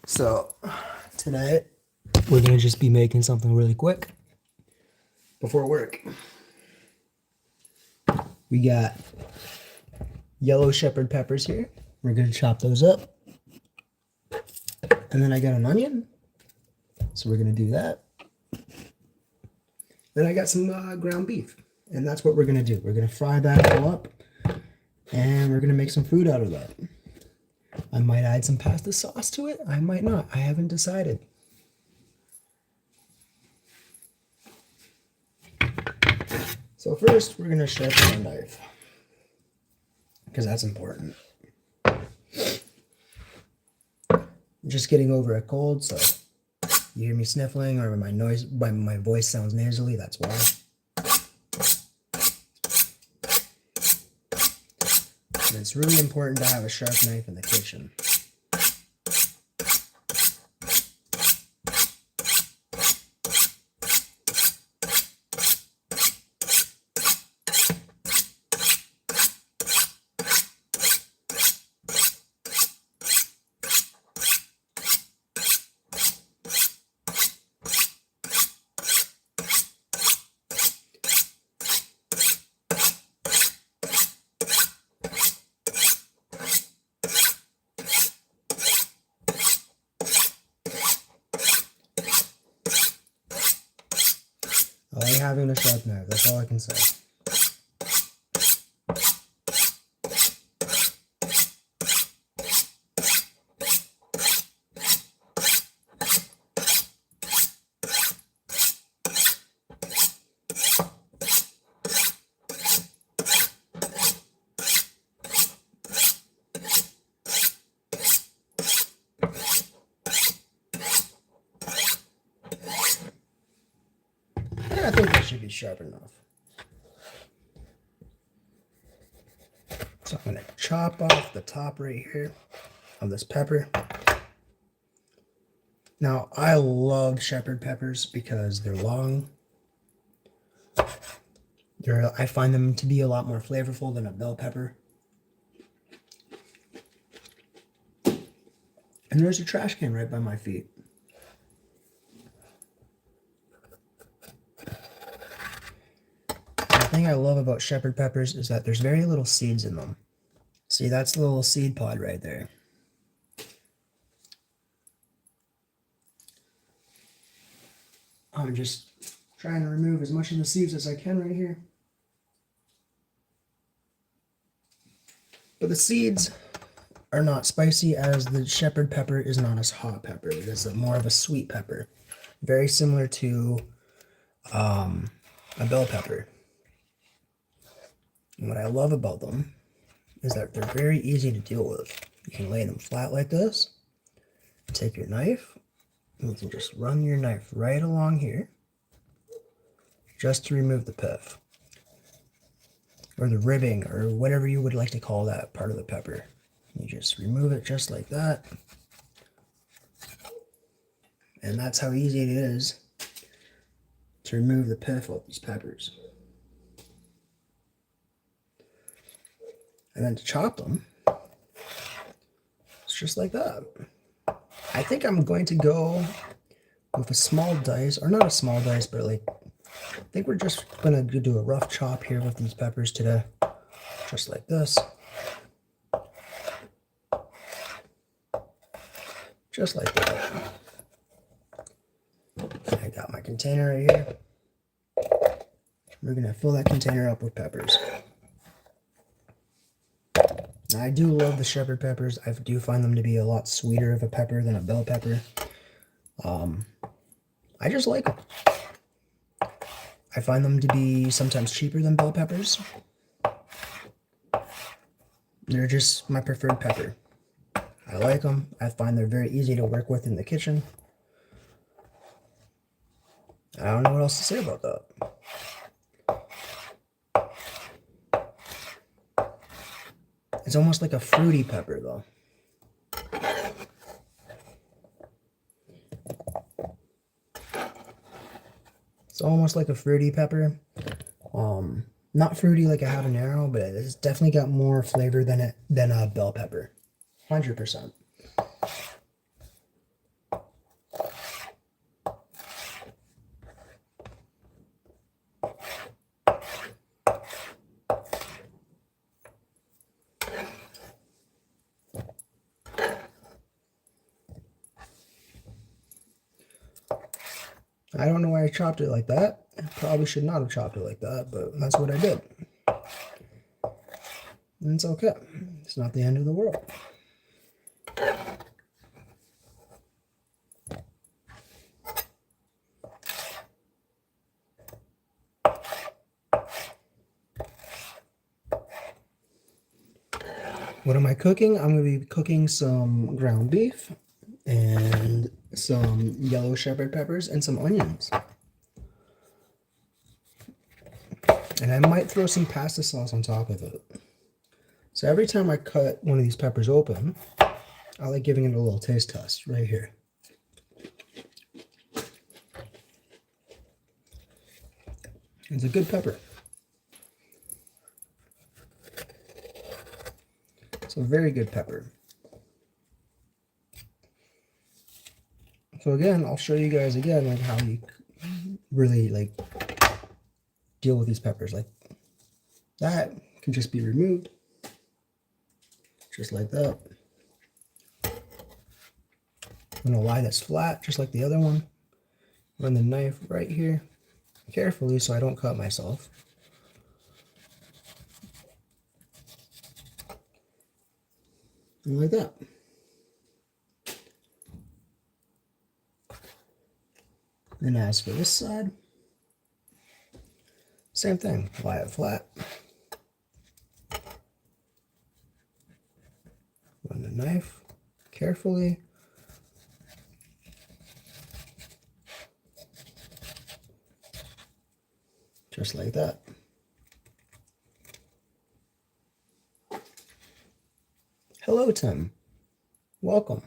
So tonight we're gonna just be making something really quick before work. We got yellow shepherd peppers here. We're gonna chop those up. And then I got an onion. So we're gonna do that. Then I got some ground beef. And that's what we're gonna do. We're gonna fry that all up. And we're gonna make some food out of that. I might add some pasta sauce to it. I might not. I haven't decided. So first, we're going to sharpen our knife. Because that's important. I'm just getting over a cold, so you hear me sniffling or my voice sounds nasally, that's why. And it's really important to have a sharp knife in the kitchen. I like having a sharp knife, that's all I can say. I think that should be sharp enough. So I'm going to chop off the top right here of this pepper. Now, I love shepherd peppers because they're long. I find them to be a lot more flavorful than a bell pepper. And there's a trash can right by my feet. The thing I love about shepherd peppers is that there's very little seeds in them. See, that's the little seed pod right there. I'm just trying to remove as much of the seeds as I can right here. But the seeds are not spicy, as the shepherd pepper is not a hot pepper. It is more of a sweet pepper. Very similar to a bell pepper. And what I love about them is that they're very easy to deal with. You can lay them flat like this, take your knife, and you can just run your knife right along here just to remove the pith, or the ribbing, or whatever you would like to call that part of the pepper. You just remove it just like that. And that's how easy it is to remove the pith of these peppers. And then to chop them, it's just like that. I think I'm going to go with a small dice, or not a small dice, but like, I think we're just gonna do a rough chop here with these peppers today. Just like this. Just like that. I got my container right here. We're gonna fill that container up with peppers. Now, I do love the shepherd peppers. I do find them to be a lot sweeter of a pepper than a bell pepper. I just like them. I find them to be sometimes cheaper than bell peppers. They're just my preferred pepper. I like them. I find they're very easy to work with in the kitchen. I don't know what else to say about that. It's almost like a fruity pepper, though. It's almost like a fruity pepper. Not fruity like a habanero, but it's definitely got more flavor than a bell pepper. 100%. I don't know why I chopped it like that. I probably should not have chopped it like that, but that's what I did. And it's okay. It's not the end of the world. What am I cooking? I'm going to be cooking some ground beef and some yellow shepherd peppers and some onions. And I might throw some pasta sauce on top of it. So every time I cut one of these peppers open, I like giving it a little taste test right here. It's a good pepper. It's a very good pepper. So again, I'll show you guys again like how you really like deal with these peppers. Like that can just be removed, just like that. I'm gonna lie that's flat, just like the other one. Run the knife right here, carefully so I don't cut myself. And like that. And as for this side, same thing, lie it flat. Run the knife carefully. Just like that. Hello, Tim. Welcome.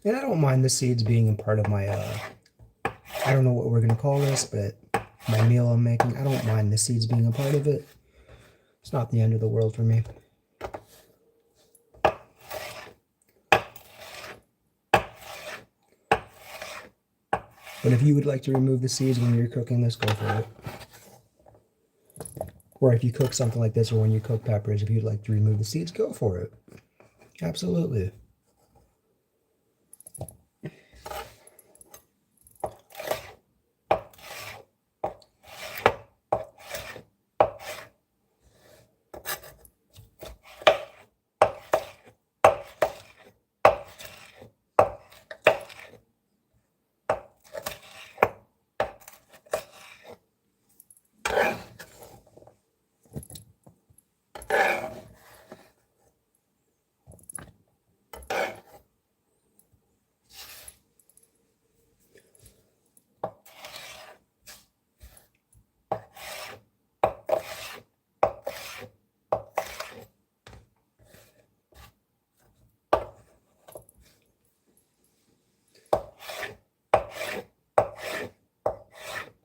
And I don't mind the seeds being a part of my, I don't know what we're going to call this, but my meal I'm making, I don't mind the seeds being a part of it. It's not the end of the world for me. But if you would like to remove the seeds when you're cooking this, go for it. Or if you cook something like this, or when you cook peppers, if you'd like to remove the seeds, go for it. Absolutely.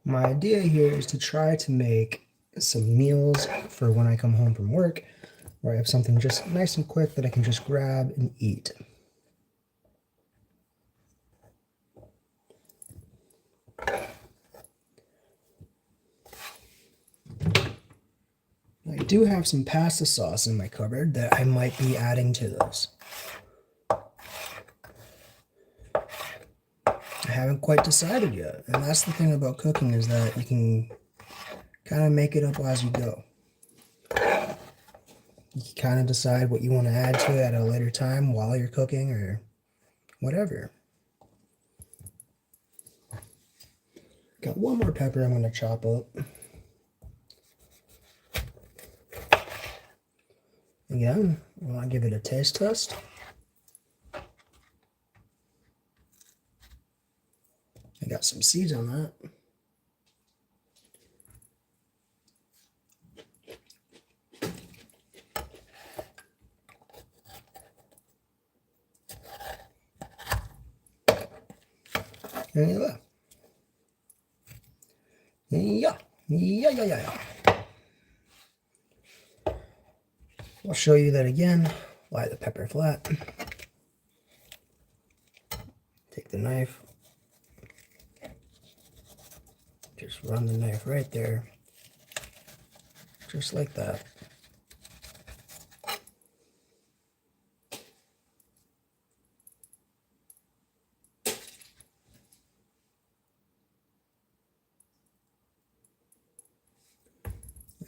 My idea here is to try to make some meals for when I come home from work, where I have something just nice and quick that I can just grab and eat. I do have some pasta sauce in my cupboard that I might be adding to this. I haven't quite decided yet, and that's the thing about cooking, is that you can kind of make it up as you go. You can kind of decide what you want to add to it at a later time while you're cooking or whatever. Got one more pepper I'm going to chop up. Again, I want to give it a taste test. I got some seeds on that. Yeah. I'll show you that again. Lie the pepper flat. Take the knife. Just run the knife right there. Just like that.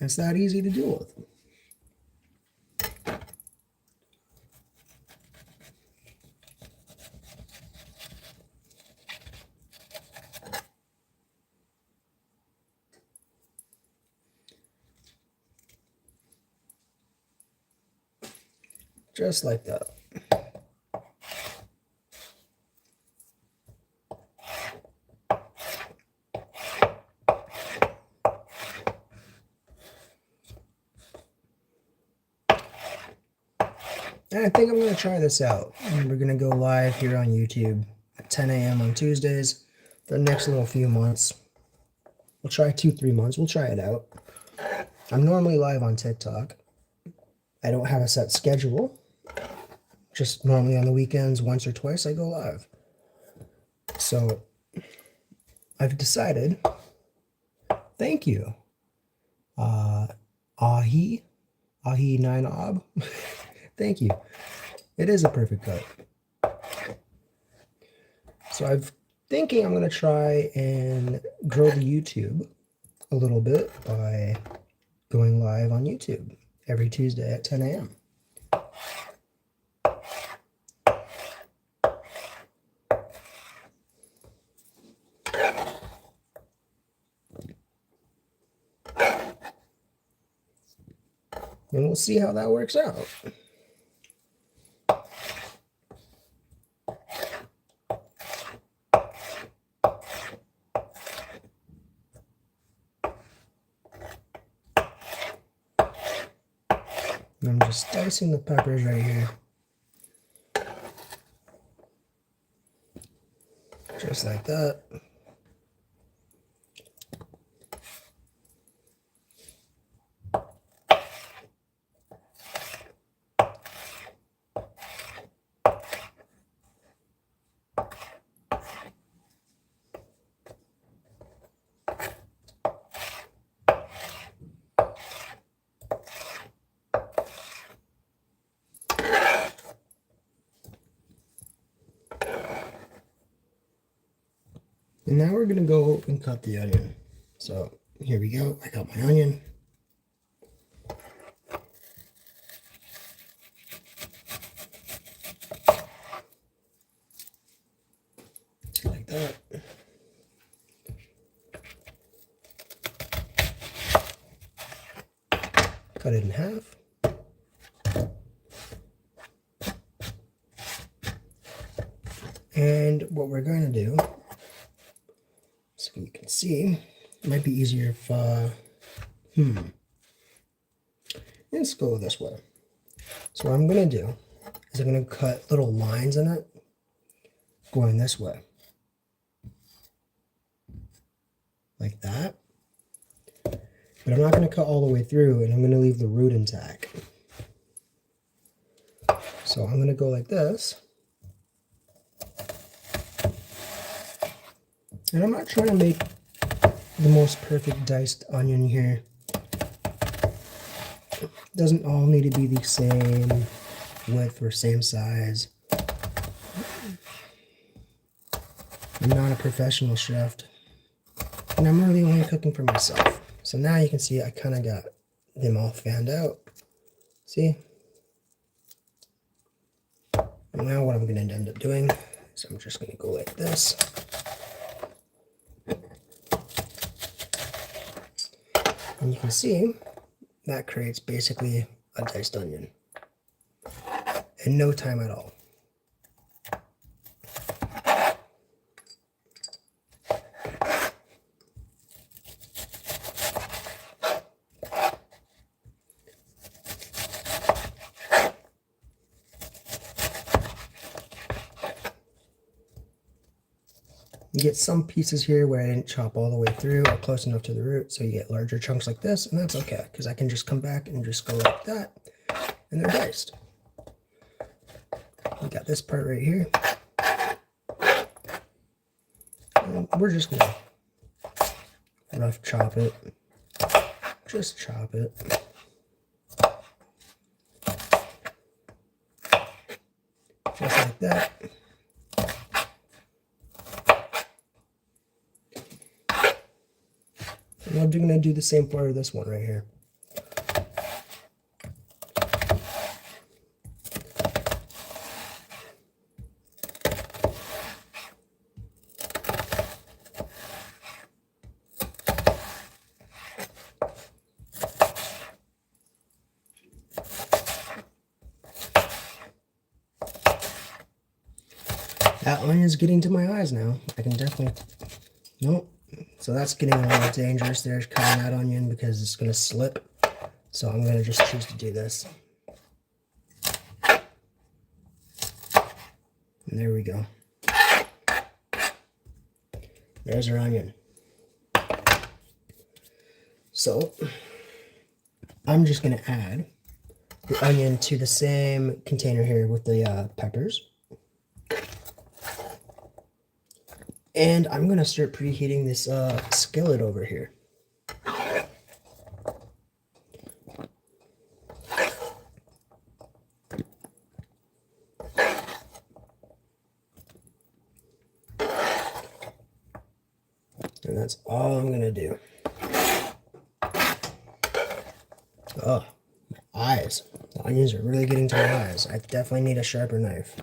It's that easy to deal with. Just like that. And I think I'm going to try this out. We're going to go live here on YouTube at 10 a.m. on Tuesdays for the next little few months. We'll try 2-3 months. We'll try it out. I'm normally live on TikTok. I don't have a set schedule. Just normally on the weekends, once or twice, I go live. So I've decided, thank you, Ahi 9ob. Thank you. It is a perfect cut. So I'm thinking I'm going to try and grow the YouTube a little bit by going live on YouTube every Tuesday at 10 a.m. And we'll see how that works out. I'm just dicing the peppers right here. Just like that. And now we're going to go and cut the onion. So here we go. I got my onion. Like that. Cut it in half. And what we're going to do, so you can see, it might be easier if, let's go this way. So what I'm going to do is I'm going to cut little lines in it going this way. Like that. But I'm not going to cut all the way through, and I'm going to leave the root intact. So I'm going to go like this. And I'm not trying to make the most perfect diced onion here. It doesn't all need to be the same width or same size. I'm not a professional chef, and I'm really only cooking for myself. So now you can see I kind of got them all fanned out. See? And now what I'm going to end up doing is I'm just going to go like this. And you can see that creates basically a diced onion in no time at all. You get some pieces here where I didn't chop all the way through or close enough to the root, so you get larger chunks like this, and that's okay, because I can just come back and just go like that, and they're diced. We got this part right here. And we're just going to rough chop it. Just chop it. Just like that. And I'm going to do the same for this one right here. That onion's getting to my eyes now. I can definitely, nope. So that's getting a little dangerous there, cutting that onion, because it's gonna slip. So I'm gonna just choose to do this. And there we go. There's our onion. So I'm just gonna add the onion to the same container here with the peppers. And I'm gonna start preheating this skillet over here. And that's all I'm gonna do. Oh, my eyes. The onions are really getting to my eyes. I definitely need a sharper knife.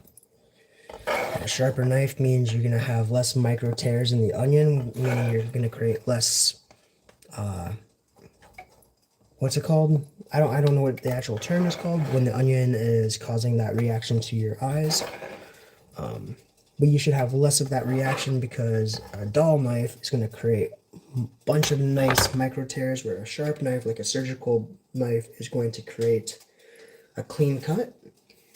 A sharper knife means you're gonna have less micro tears in the onion, meaning you're gonna create less, what's it called? I don't know what the actual term is called when the onion is causing that reaction to your eyes. But you should have less of that reaction, because a dull knife is going to create a bunch of nice micro tears, where a sharp knife, like a surgical knife, is going to create a clean cut,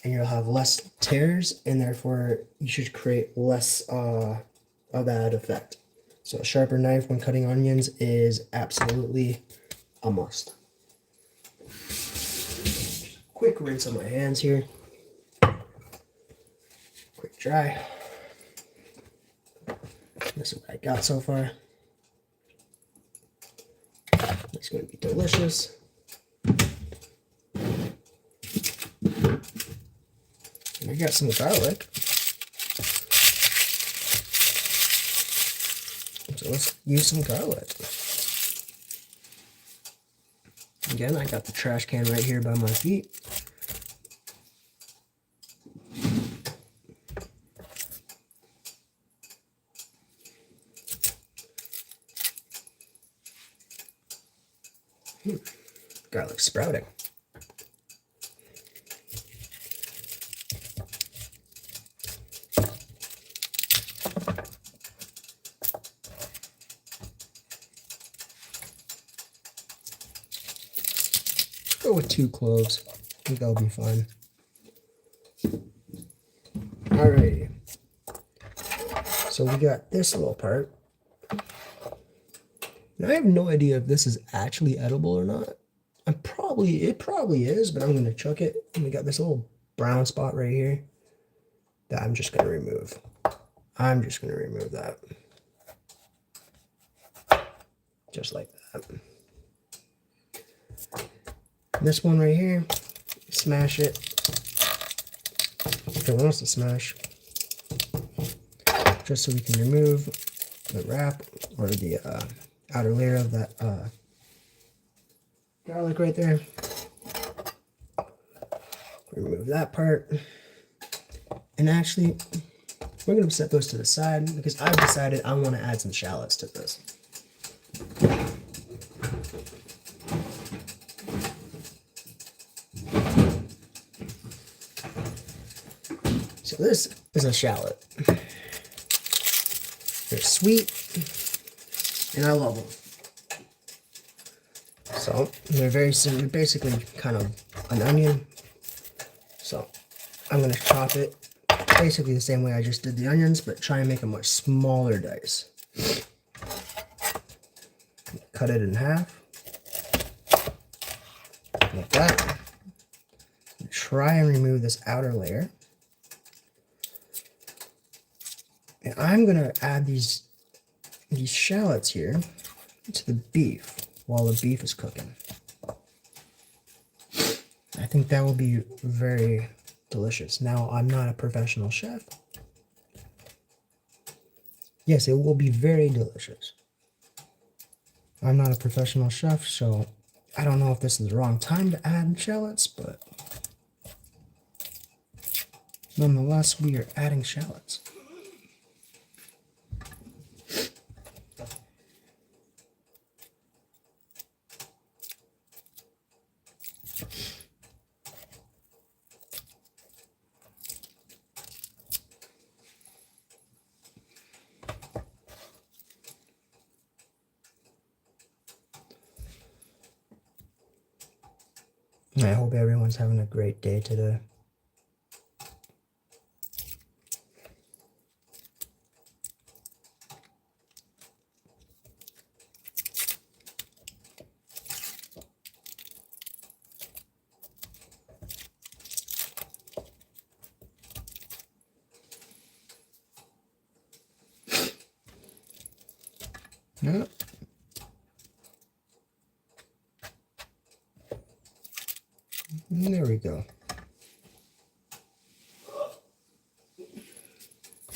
and you'll have less tears, and therefore you should create less of that effect. So a sharper knife when cutting onions is absolutely a must. Quick rinse on my hands here. Quick dry. This is what I got so far. It's going to be delicious. And I got some garlic. So let's use some garlic. Again, I got the trash can right here by my feet. Garlic sprouting. Go with 2 cloves. I think that'll be fine. Alrighty. So we got this little part. Now I have no idea if this is actually edible or not. It probably is, but I'm gonna chuck it. And we got this little brown spot right here that I'm just gonna remove. I'm just gonna remove that. Just like that. This one right here, smash it. If it wants to smash. Just so we can remove the wrap or the outer layer of that garlic right there. Remove that part. And actually, we're going to set those to the side, because I've decided I want to add some shallots to this. So this is a shallot. They're sweet, and I love them. So they're very simple, basically kind of an onion. So I'm going to chop it basically the same way I just did the onions, but try and make a much smaller dice. Cut it in half, like that. Try and remove this outer layer. And I'm going to add these shallots here to the beef while the beef is cooking. I think that will be very delicious. Now, I'm not a professional chef. Yes, it will be very delicious. I'm not a professional chef, so I don't know if this is the wrong time to add shallots, but nonetheless, we are adding shallots. I hope everyone's having a great day today. Yep. And there we go.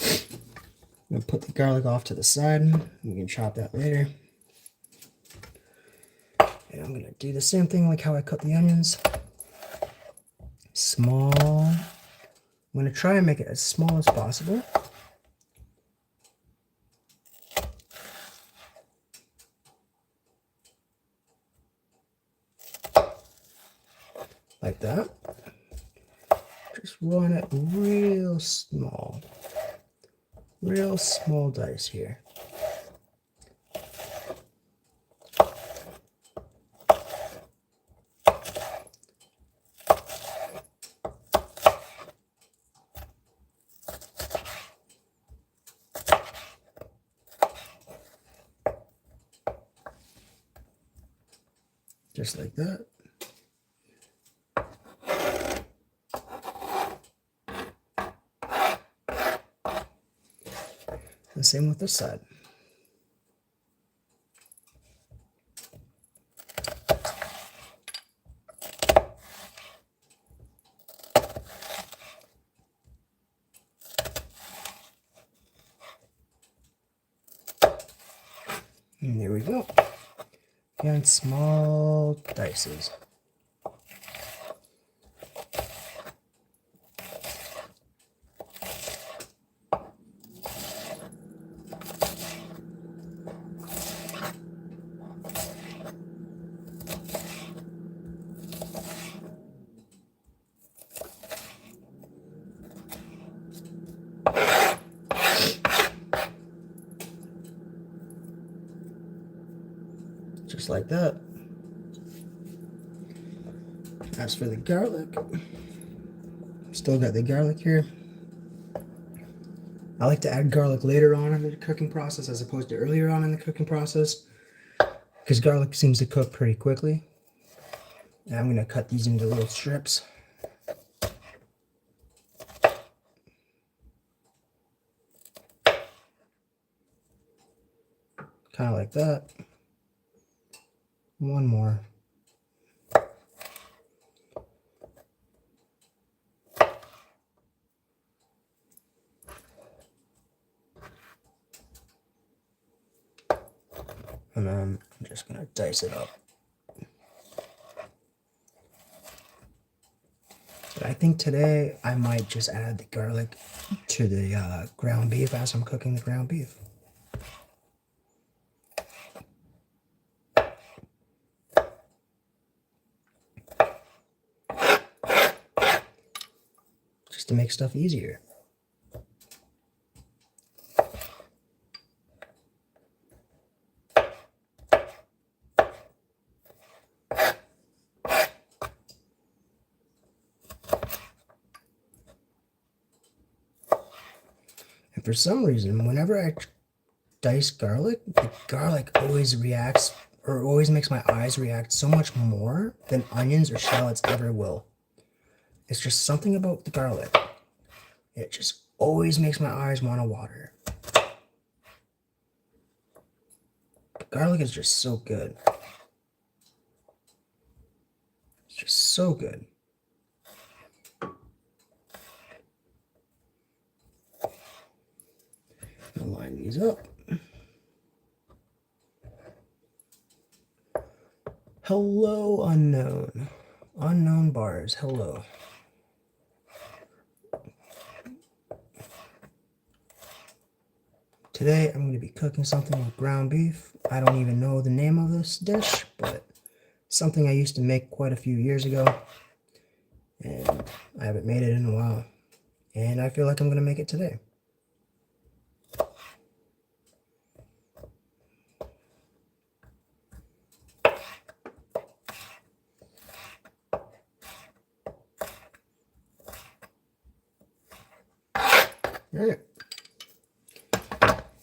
I'm gonna put the garlic off to the side. We can chop that later. And I'm gonna do the same thing like how I cut the onions. Small. I'm gonna try and make it as small as possible. Like that. Just run it real small. Real small dice here. Just like that. The same with this side. And there we go. And small dices. Just like that. As for the garlic, still got the garlic here. I like to add garlic later on in the cooking process as opposed to earlier on in the cooking process because garlic seems to cook pretty quickly. And I'm going to cut these into little strips. Kind of like that. One more. And then I'm just going to dice it up. But I think today I might just add the garlic to the ground beef as I'm cooking the ground beef. Just to make stuff easier. And for some reason, whenever I dice garlic, the garlic always reacts or always makes my eyes react so much more than onions or shallots ever will. It's just something about the garlic. It just always makes my eyes want to water. Garlic is just so good. It's just so good. I'll line these up. Hello, unknown. Unknown bars, hello. Today I'm going to be cooking something with ground beef. I don't even know the name of this dish, but something I used to make quite a few years ago. And I haven't made it in a while. And I feel like I'm going to make it today. All right.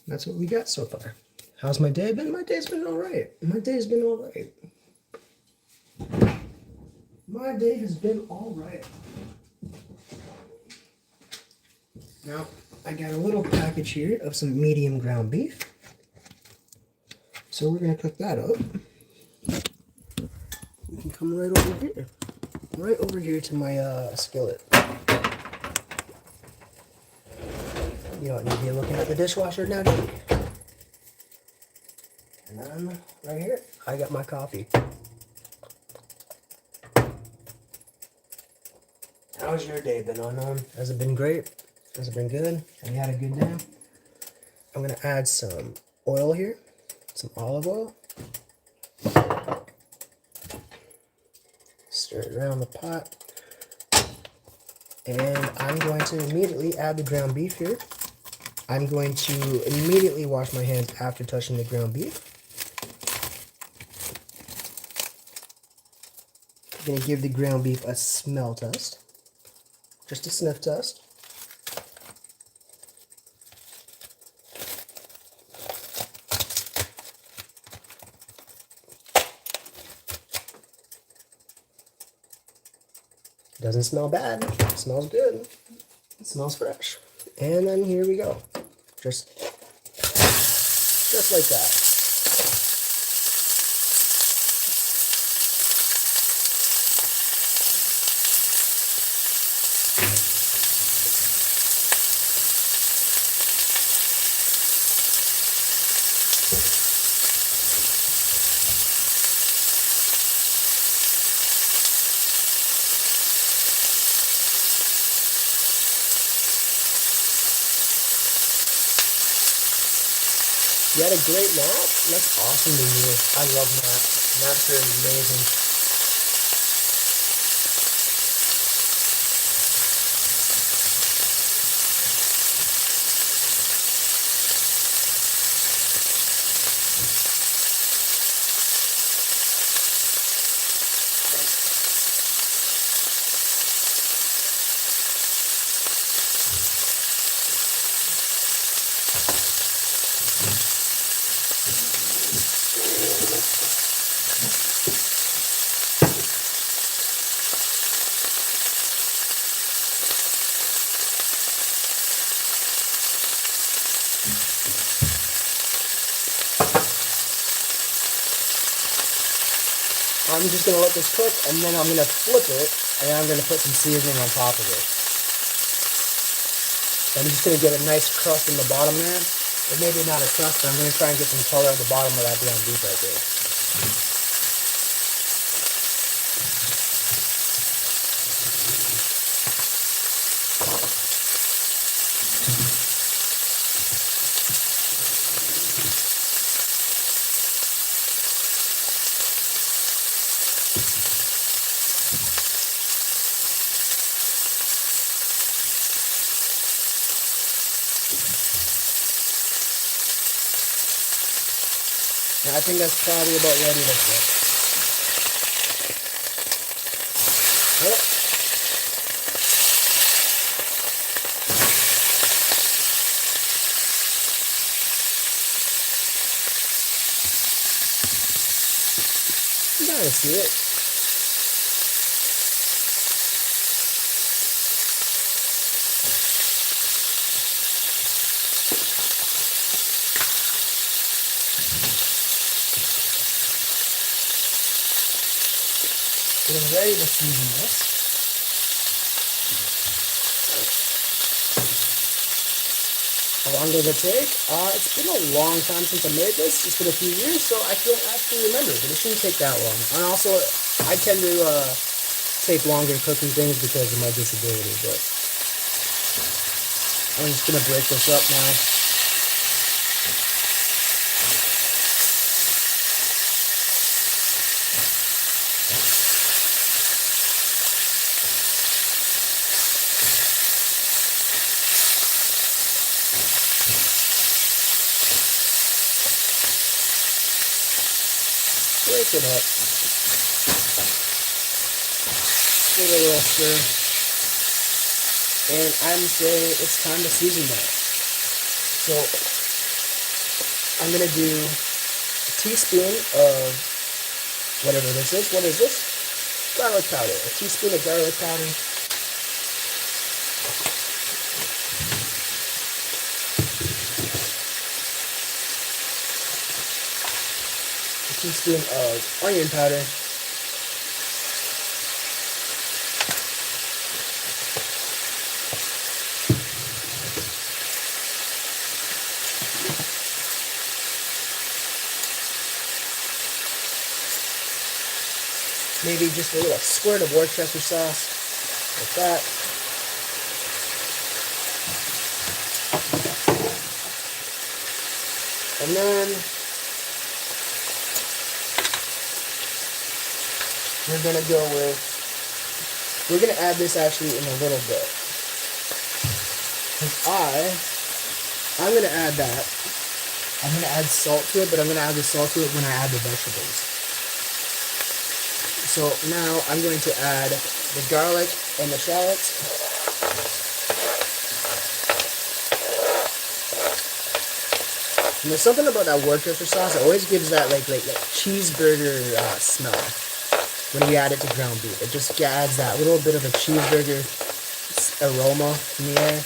That's what we got so far. How's my day been? My day's been all right. My day's been all right. My day has been all right. Now, I got a little package here of some medium ground beef. So we're going to cook that up. You can come right over here. Right over here to my skillet. You don't need to be looking at the dishwasher now, do you? And then, right here, I got my coffee. How's your day been, Unknown? Has it been great? Has it been good? Have you had a good day? I'm going to add some oil here, some olive oil. Stir it around the pot. And I'm going to immediately add the ground beef here. I'm going to immediately wash my hands after touching the ground beef. I'm going to give the ground beef a smell test. Just a sniff test. Doesn't smell bad. It smells good. It smells fresh. And then here we go. Just like that. You had a great nap? That's awesome to hear. I love naps. Naps are amazing. I'm just going to let this cook, and then I'm going to flip it, and I'm going to put some seasoning on top of it. I'm just going to get a nice crust in the bottom there. Or maybe not a crust, but I'm going to try and get some color at the bottom of that ground beef right there. And I think that's probably about ready to flip. Oh. You gotta see it. We're ready to season this. How long does it take? It's been a long time since I made this. It's been a few years, so I can't actually remember, but it shouldn't take that long. And also, I tend to take longer cooking things because of my disability, but I'm just going to break this up now. Break it up. Give it a little stir. And I'm saying it's time to season that. So I'm gonna do a teaspoon of whatever this is. What is this? Garlic powder. A teaspoon of garlic powder. A teaspoon of onion powder. Maybe just a little squirt of Worcestershire sauce, like that. And then we're gonna add this actually in a little bit. I'm gonna add that. I'm gonna add salt to it, but I'm gonna add the salt to it when I add the vegetables. So now I'm going to add the garlic and the shallots. And there's something about that Worcestershire sauce. It always gives that like cheeseburger smell when you add it to ground beef. It just adds that little bit of a cheeseburger aroma in the air.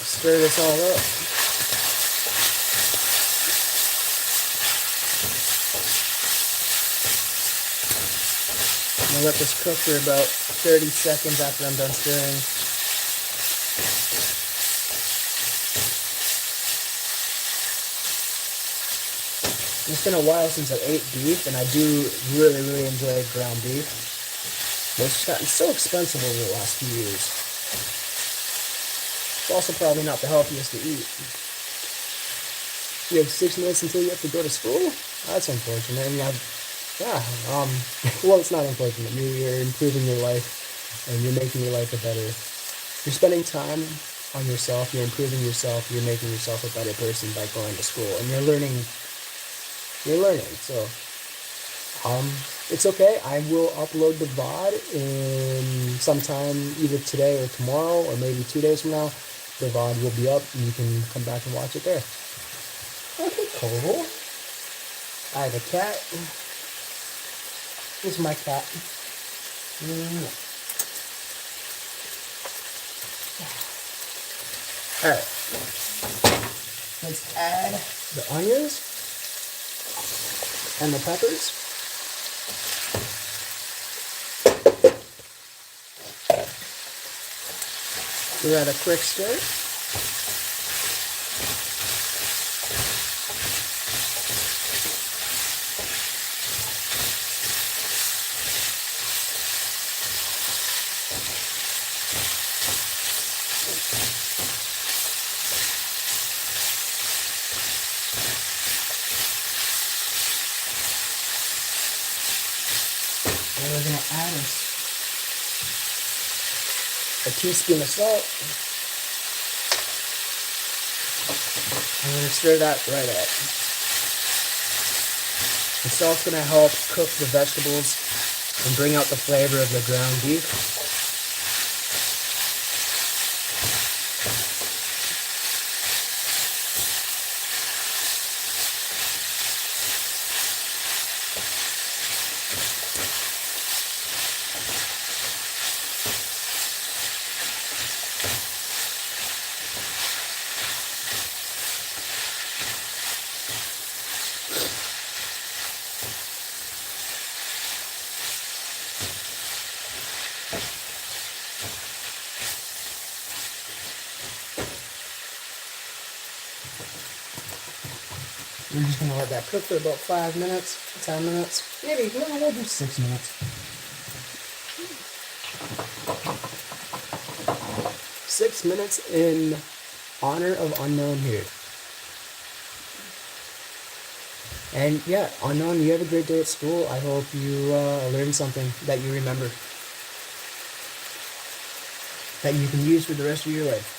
Stir this all up. I'm gonna let this cook for about 30 seconds after I'm done stirring. It's been a while since I ate beef, and I do really enjoy ground beef. But it's gotten so expensive over the last few years. It's also probably not the healthiest to eat. You have 6 minutes until you have to go to school? That's unfortunate. And you have well, it's not unfortunate. You're improving your life, and you're making your life you're spending time on yourself, you're improving yourself, you're making yourself a better person by going to school, and you're learning, so, it's okay. I will upload the VOD in sometime either today or tomorrow, or maybe 2 days from now. The VOD will be up, and you can come back and watch it there. Okay, cool. I have a cat. This is my cat. Alright. Let's add the onions and the peppers. Give that a quick stir. And we're going to add a teaspoon of salt. I'm going to stir that right up. The salt's going to help cook the vegetables and bring out the flavor of the ground beef. We're just going to let that cook for about 5 minutes, 10 minutes, maybe, we'll do 6 minutes. 6 minutes in honor of Unknown here. And yeah, Unknown, you have a great day at school. I hope you learned something that you remember, that you can use for the rest of your life.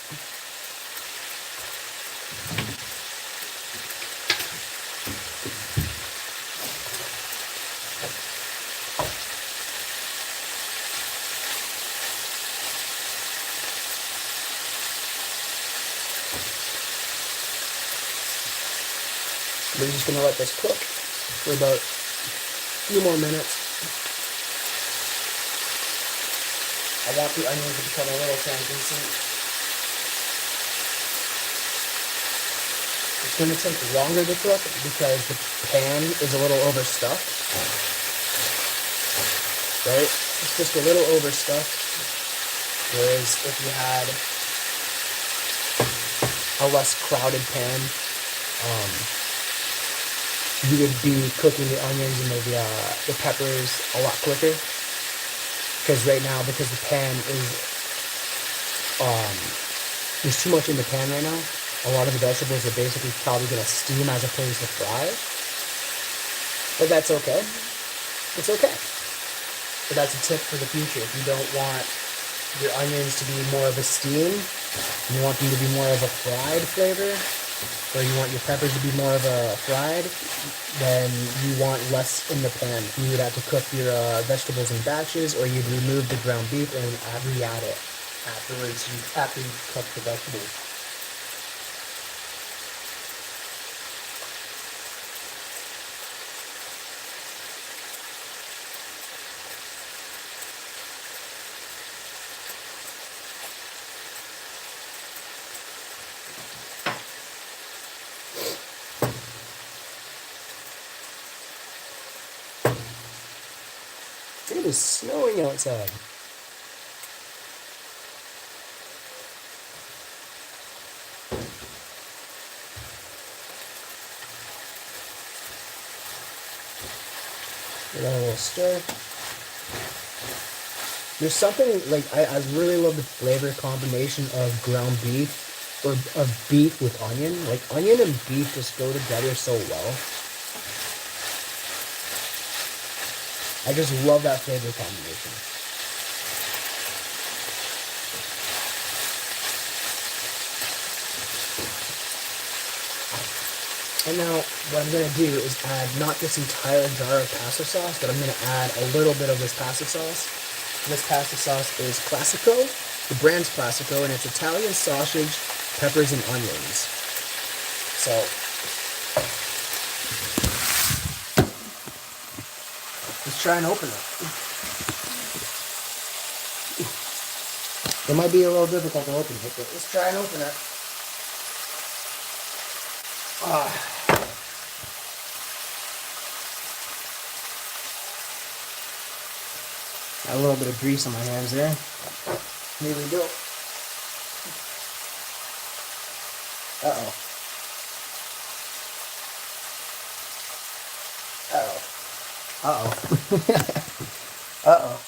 We're just going to let this cook for about a few more minutes. I want the onions to become a little translucent. It's going to take longer to cook because the pan is a little overstuffed. Right? It's just a little overstuffed. Whereas if you had a less crowded pan, you would be cooking the onions and the peppers a lot quicker. Because right now, because the pan is, there's too much in the pan right now, a lot of the vegetables are basically probably going to steam as opposed to fry. But that's okay. It's okay. But that's a tip for the future. If you don't want your onions to be more of a steam, you want them to be more of a fried flavor, or you want your peppers to be more of a fried, then you want less in the pan. You would have to cook your vegetables in batches, or you'd remove the ground beef and re-add it afterwards, after you cook the vegetables. It is snowing outside. Give that a little stir. There's something, like, I really love the flavor combination of ground beef, or of beef with onion. Like, onion and beef just go together so well. I just love that flavor combination. And now what I'm going to do is add not this entire jar of pasta sauce, but I'm going to add a little bit of this pasta sauce. This pasta sauce is Classico. The brand's Classico, and it's Italian sausage, peppers, and onions. So let's try and open it. It might be a little difficult to open it, but let's try and open it. Got a little bit of grease on my hands there. Here we go. Uh-oh. Uh-oh. Uh-oh. Uh-oh.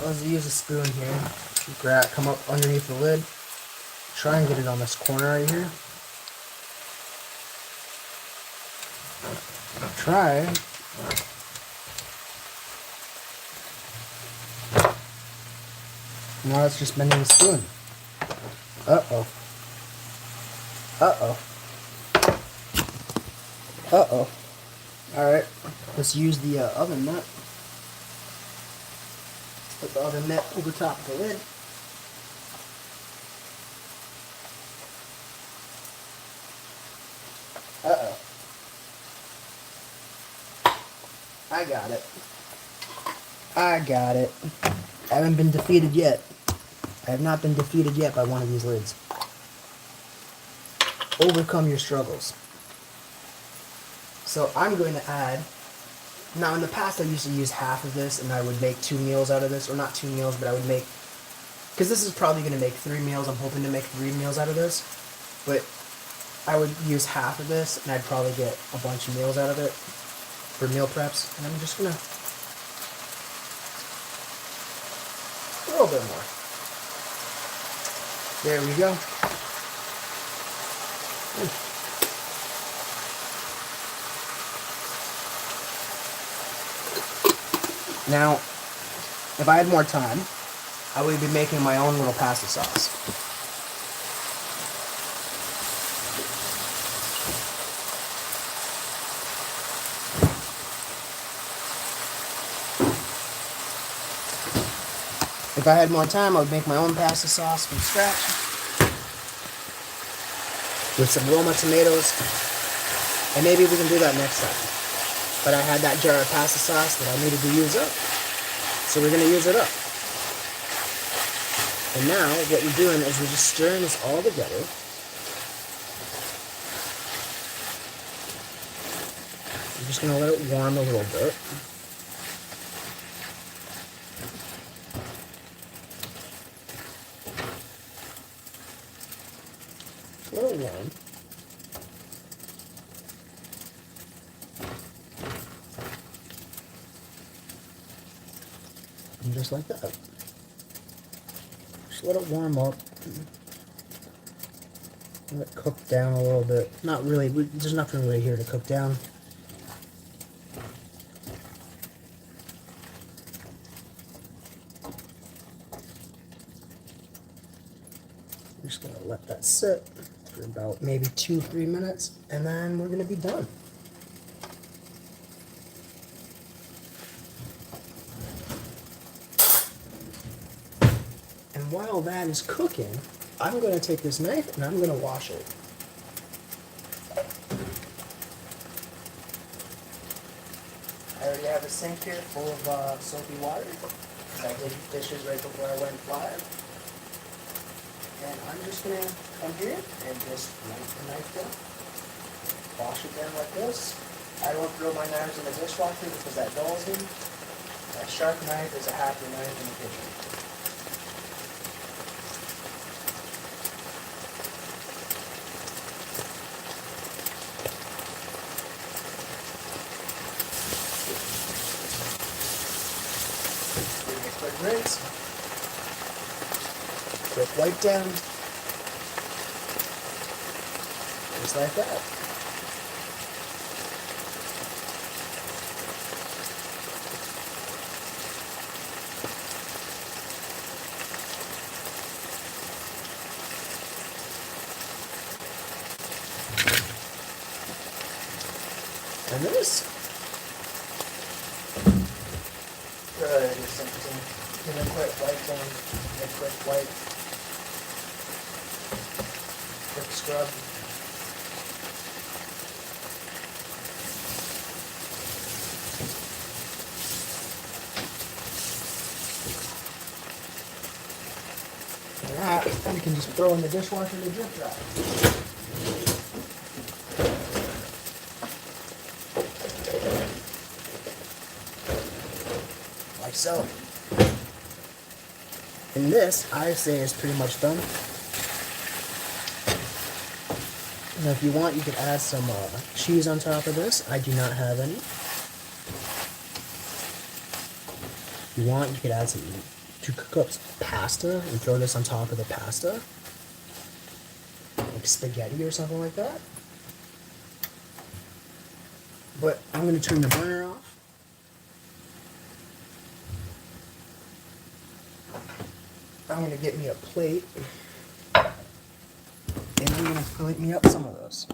Let's use a spoon here. Come up underneath the lid. Try and get it on this corner right here. Try. Now it's just bending the spoon. Uh-oh. Uh-oh. Uh-oh. Alright, let's use the oven mitt. Put the oven mitt over top of the lid. Uh-oh. I got it. I got it. I haven't been defeated yet. I have not been defeated yet by one of these lids. Overcome your struggles. So I'm going to add, now in the past I used to use half of this and I would make 2 meals out of this, or not 2 meals, but I would make, because this is probably going to make 3 meals, I'm hoping to make 3 meals out of this, but I would use half of this and I'd probably get a bunch of meals out of it for meal preps, and I'm just going to, a little bit more. There we go. Now, if I had more time, I would be making my own little pasta sauce. If I had more time, I would make my own pasta sauce from scratch. with some Roma tomatoes, and maybe we can do that next time. But I had that jar of pasta sauce that I needed to use up, so we're going to use it up. And now what we're doing is we're just stirring this all together. I'm just going to let it warm a little bit. A little warm. And just like that. Just let it warm up. Let it cook down a little bit. Not really, there's nothing really here to cook down. I'm just going to let that sit for about maybe 2-3 minutes, and then we're going to be done. And while that is cooking, I'm going to take this knife and I'm going to wash it. I already have a sink here full of soapy water. I did dishes right before I went live. And I'm just going to come here and just wipe the knife down. Wash it down like this. I don't throw my knives in the dishwasher because that dulls me. That sharp knife is a happy knife in the kitchen. Give me a quick rinse. Quick wipe down. Just like that. And this. Good, just something. Give it a quick wipe down. A quick wipe. Quick scrub. And that we can just throw in the dishwasher to drip dry. Like so. And this, I say, is pretty much done. Now, if you want, you could add some cheese on top of this. I do not have any. If you want, you could add some to cook up pasta and throw this on top of the pasta, like spaghetti or something like that. But I'm going to turn the burner off. I'm going to get me a plate, and I'm going to plate me up some of those.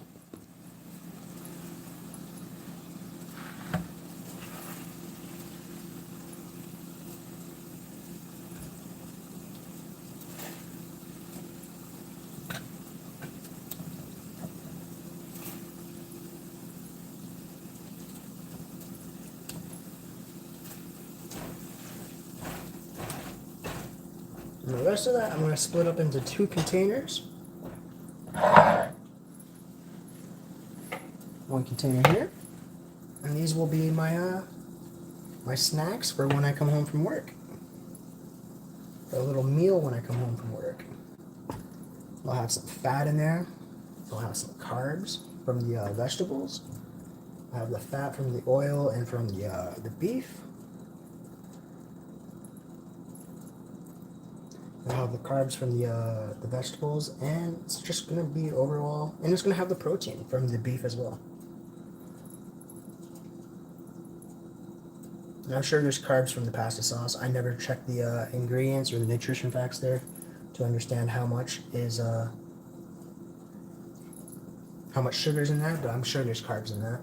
And the rest of that, I'm going to split up into 2 containers. One container here, and these will be my my snacks for when I come home from work. A little meal when I come home from work. I'll have some fat in there. I'll have some carbs from the vegetables. I have the fat from the oil and from the beef. I have the carbs from the vegetables, and it's just gonna be overall, and it's gonna have the protein from the beef as well. And I'm sure there's carbs from the pasta sauce. I never checked the ingredients or the nutrition facts there to understand how much is how much sugar's in that, but I'm sure there's carbs in that.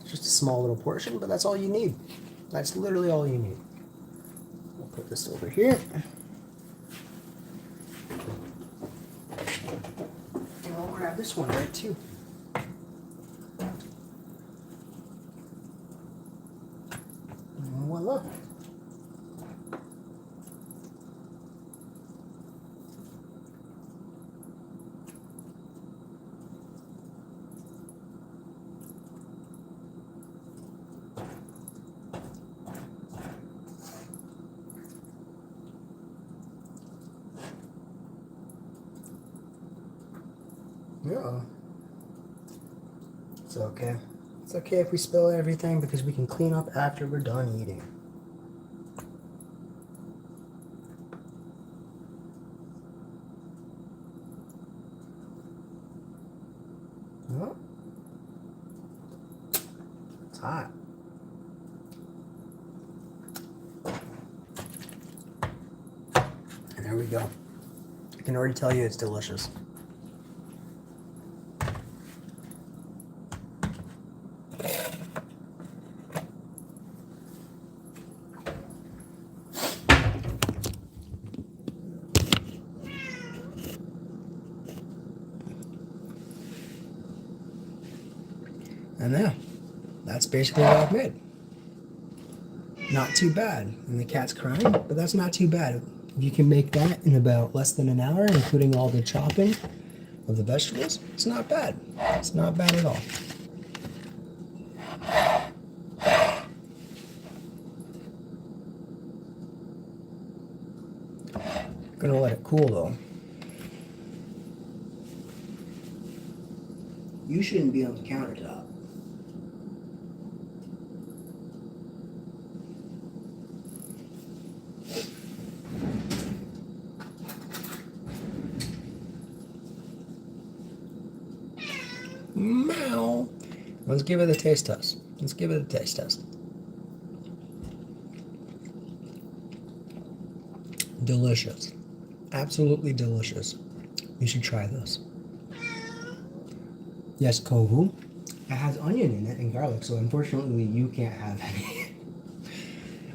It's just a small little portion, but that's all you need. That's literally all you need. We'll put this over here. this one right too. And voila. Yeah. It's okay. It's okay if we spill everything because we can clean up after we're done eating. Oh. It's hot. And there we go. I can already tell you it's delicious. And yeah, that's basically what I've made. Not too bad. And the cat's crying, but that's not too bad. If you can make that in about less than an hour, including all the chopping of the vegetables, it's not bad. It's not bad at all. I'm gonna let it cool though. You shouldn't be on the countertop. Meow. Let's give it a taste test. Let's give it a taste test. Delicious. Absolutely delicious. You should try this. Yes, Kovu. It has onion in it and garlic, so unfortunately you can't have any.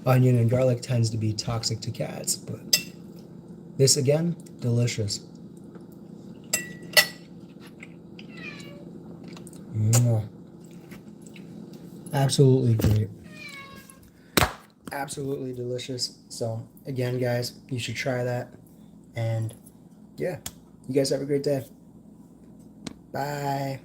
Onion and garlic tends to be toxic to cats, but this again, delicious. Absolutely great. Absolutely delicious. So again, guys, you should try that. And yeah, you guys have a great day. Bye.